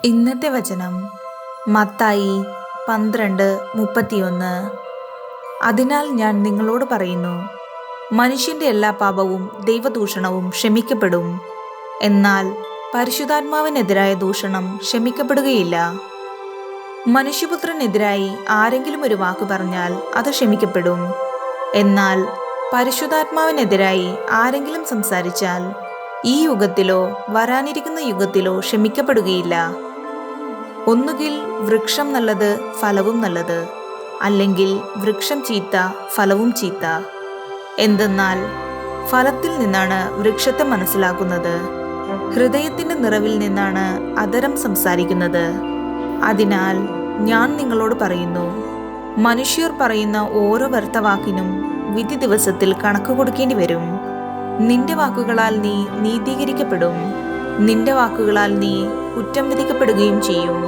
ഇന്നത്തെ വചനം മത്തായി 12:31. അതിനാൽ ഞാൻ നിങ്ങളോട് പറയുന്നു, മനുഷ്യന്റെ എല്ലാ പാപവും ദൈവദൂഷണവും ക്ഷമിക്കപ്പെടും, എന്നാൽ പരിശുദ്ധാത്മാവിനെതിരായ ദൂഷണം ക്ഷമിക്കപ്പെടുകയില്ല. മനുഷ്യപുത്രനെതിരായി ആരെങ്കിലും ഒരു വാക്ക് പറഞ്ഞാൽ അത് ക്ഷമിക്കപ്പെടും, എന്നാൽ പരിശുദ്ധാത്മാവിനെതിരായി ആരെങ്കിലും സംസാരിച്ചാൽ ഈ യുഗത്തിലോ വരാനിരിക്കുന്ന യുഗത്തിലോ ക്ഷമിക്കപ്പെടുകയില്ല. ഒന്നുകിൽ വൃക്ഷം നല്ലത് ഫലവും നല്ലത്, അല്ലെങ്കിൽ വൃക്ഷം ചീത്ത ഫലവും ചീത്ത. എന്തെന്നാൽ ഫലത്തിൽ നിന്നാണ് വൃക്ഷത്തെ മനസ്സിലാക്കുന്നത്. ഹൃദയത്തിന്റെ നിറവിൽ നിന്നാണ് അധരം സംസാരിക്കുന്നത്. അതിനാൽ ഞാൻ നിങ്ങളോട് പറയുന്നു, മനുഷ്യർ പറയുന്ന ഓരോ വ്യർത്ഥ വാക്കിനും വിധി ദിവസത്തിൽ കണക്ക് കൊടുക്കേണ്ടി വരും. നിന്റെ വാക്കുകളാൽ നീ നീതീകരിക്കപ്പെടും, നിന്റെ വാക്കുകളാൽ നീ കുറ്റം വിധിക്കപ്പെടുകയും ചെയ്യും.